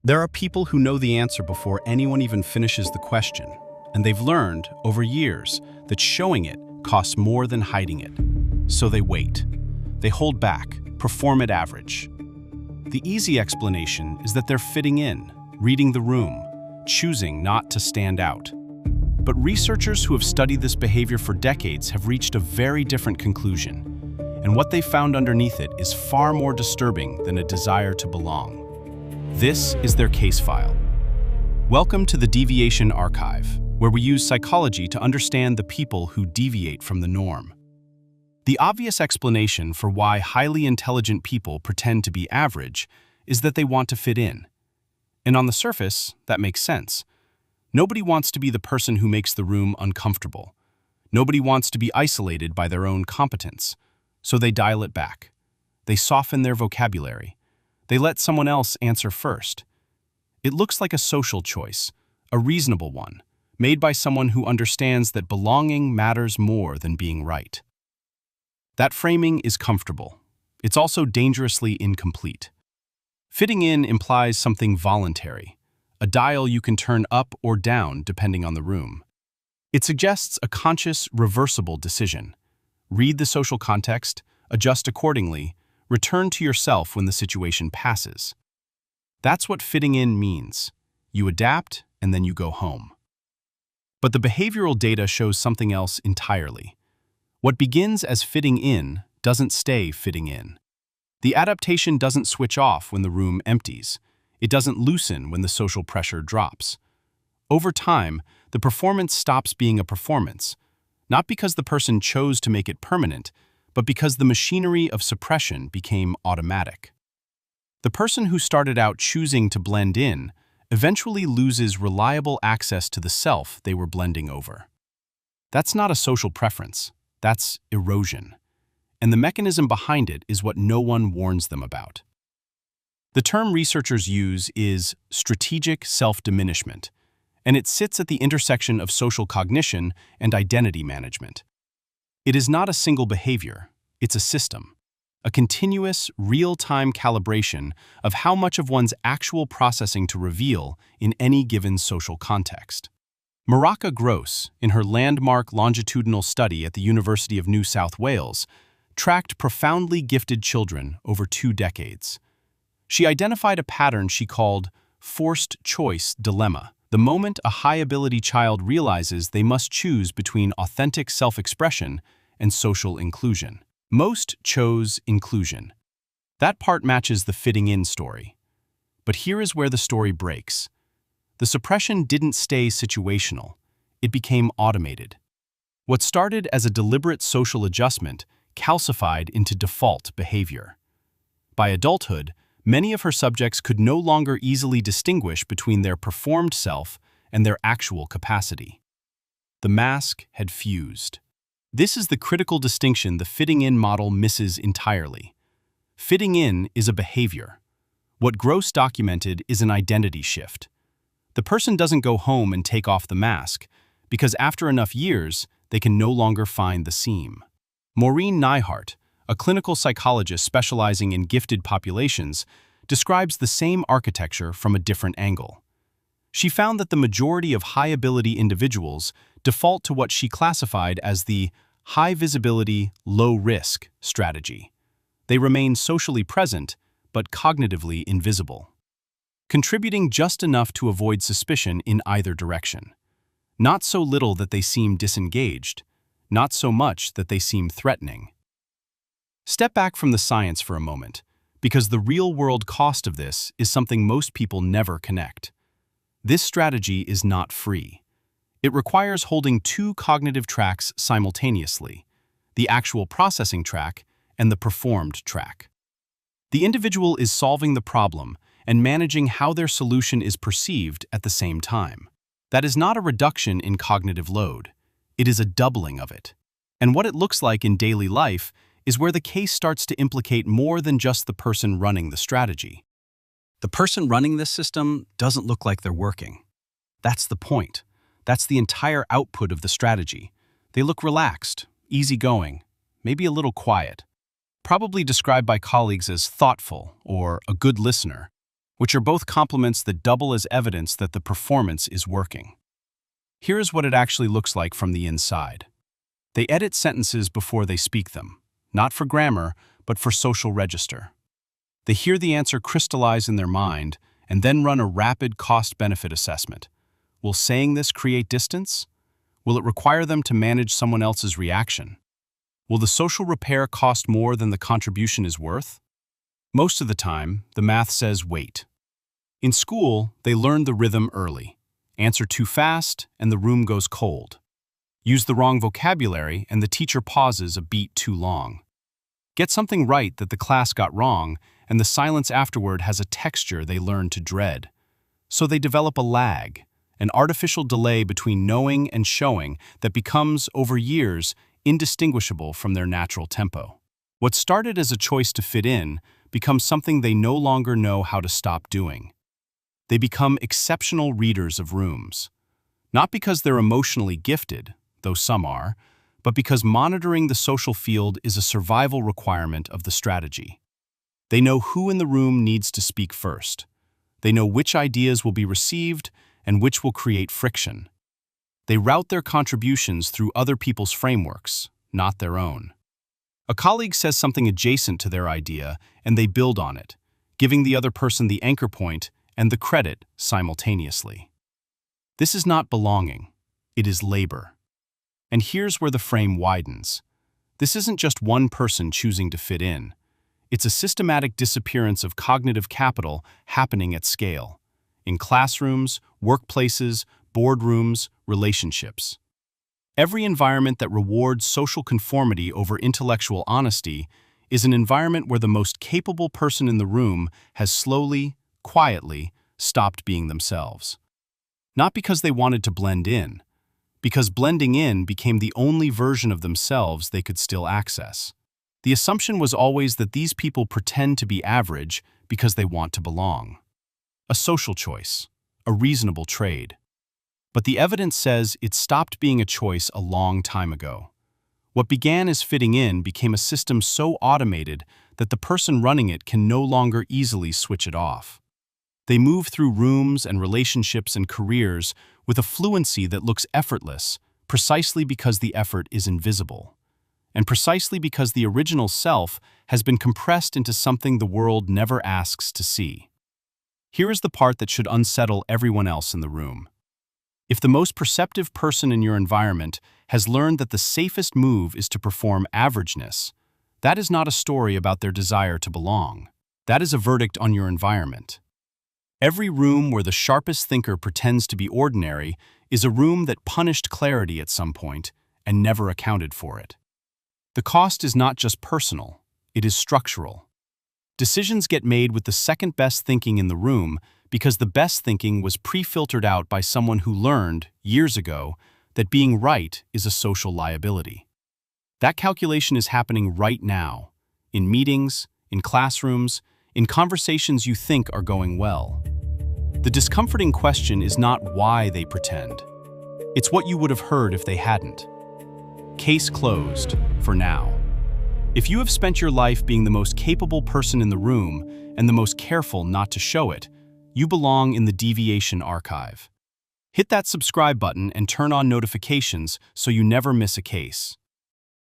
There are people who know the answer before anyone even finishes the question, and they've learned, over years, that showing it costs more than hiding it. So they wait. They hold back, perform at average. The easy explanation is that they're fitting in, reading the room, choosing not to stand out. But researchers who have studied this behavior for decades have reached a very different conclusion, and what they found underneath it is far more disturbing than a desire to belong. This is their case file. Welcome to the Deviation Archive, where we use psychology to understand the people who deviate from the norm. The obvious explanation for why highly intelligent people pretend to be average is that they want to fit in. And on the surface, that makes sense. Nobody wants to be the person who makes the room uncomfortable. Nobody wants to be isolated by their own competence. So they dial it back. They soften their vocabulary. They let someone else answer first. It looks like a social choice, a reasonable one, made by someone who understands that belonging matters more than being right. That framing is comfortable. It's also dangerously incomplete. Fitting in implies something voluntary, a dial you can turn up or down depending on the room. It suggests a conscious, reversible decision. Read the social context, adjust accordingly, return to yourself when the situation passes. That's what fitting in means. You adapt, and then you go home. But the behavioral data shows something else entirely. What begins as fitting in doesn't stay fitting in. The adaptation doesn't switch off when the room empties. It doesn't loosen when the social pressure drops. Over time, the performance stops being a performance, not because the person chose to make it permanent, but because the machinery of suppression became automatic. The person who started out choosing to blend in eventually loses reliable access to the self they were blending over. That's not a social preference. That's erosion. And the mechanism behind it is what no one warns them about. The term researchers use is strategic self-diminishment, and it sits at the intersection of social cognition and identity management. It is not a single behavior, it's a system, a continuous, real-time calibration of how much of one's actual processing to reveal in any given social context. Maraka Gross, in her landmark longitudinal study at the University of New South Wales, tracked profoundly gifted children over 2 decades. She identified a pattern she called forced choice dilemma, the moment a high-ability child realizes they must choose between authentic self-expression and social inclusion. Most chose inclusion. That part matches the fitting-in story. But here is where the story breaks. The suppression didn't stay situational. It became automated. What started as a deliberate social adjustment calcified into default behavior. By adulthood, many of her subjects could no longer easily distinguish between their performed self and their actual capacity. The mask had fused. This is the critical distinction the fitting-in model misses entirely. Fitting in is a behavior. What Gross documented is an identity shift. The person doesn't go home and take off the mask, because after enough years, they can no longer find the seam. Maureen Neihart, a clinical psychologist specializing in gifted populations, describes the same architecture from a different angle. She found that the majority of high-ability individuals default to what she classified as the high-visibility, low-risk strategy. They remain socially present, but cognitively invisible, contributing just enough to avoid suspicion in either direction. Not so little that they seem disengaged, not so much that they seem threatening. Step back from the science for a moment, because the real-world cost of this is something most people never connect. This strategy is not free. It requires holding 2 cognitive tracks simultaneously, the actual processing track and the performed track. The individual is solving the problem and managing how their solution is perceived at the same time. That is not a reduction in cognitive load. It is a doubling of it. And what it looks like in daily life is where the case starts to implicate more than just the person running the strategy. The person running this system doesn't look like they're working. That's the point. That's the entire output of the strategy. They look relaxed, easygoing, maybe a little quiet. Probably described by colleagues as thoughtful or a good listener. which are both complements that double as evidence that the performance is working. Here's what it actually looks like from the inside. They edit sentences before they speak them, not for grammar, but for social register. They hear the answer crystallize in their mind and then run a rapid cost-benefit assessment. Will saying this create distance? Will it require them to manage someone else's reaction? Will the social repair cost more than the contribution is worth? Most of the time, the math says wait. In school, they learn the rhythm early. Answer too fast, and the room goes cold. Use the wrong vocabulary, and the teacher pauses a beat too long. Get something right that the class got wrong, and the silence afterward has a texture they learn to dread. So they develop a lag, an artificial delay between knowing and showing that becomes, over years, indistinguishable from their natural tempo. What started as a choice to fit in becomes something they no longer know how to stop doing. They become exceptional readers of rooms. Not because they're emotionally gifted, though some are, but because monitoring the social field is a survival requirement of the strategy. They know who in the room needs to speak first. They know which ideas will be received and which will create friction. They route their contributions through other people's frameworks, not their own. A colleague says something adjacent to their idea, and they build on it, giving the other person the anchor point and the credit simultaneously. This is not belonging, it is labor. And here's where the frame widens. This isn't just one person choosing to fit in. It's a systematic disappearance of cognitive capital happening at scale, in classrooms, workplaces, boardrooms, relationships. Every environment that rewards social conformity over intellectual honesty is an environment where the most capable person in the room has slowly, quietly, stopped being themselves. Not because they wanted to blend in, because blending in became the only version of themselves they could still access. The assumption was always that these people pretend to be average because they want to belong. A social choice, a reasonable trade. But the evidence says it stopped being a choice a long time ago. What began as fitting in became a system so automated that the person running it can no longer easily switch it off. They move through rooms and relationships and careers with a fluency that looks effortless, precisely because the effort is invisible. And precisely because the original self has been compressed into something the world never asks to see. Here is the part that should unsettle everyone else in the room. If the most perceptive person in your environment has learned that the safest move is to perform averageness, that is not a story about their desire to belong. That is a verdict on your environment. Every room where the sharpest thinker pretends to be ordinary is a room that punished clarity at some point and never accounted for it. The cost is not just personal, it is structural. Decisions get made with the second best thinking in the room because the best thinking was pre-filtered out by someone who learned, years ago, that being right is a social liability. That calculation is happening right now, in meetings, in classrooms, in conversations you think are going well. The discomforting question is not why they pretend. It's what you would have heard if they hadn't. Case closed, for now. If you have spent your life being the most capable person in the room and the most careful not to show it, you belong in the deviation archive. Hit that subscribe button and turn on notifications so you never miss a case.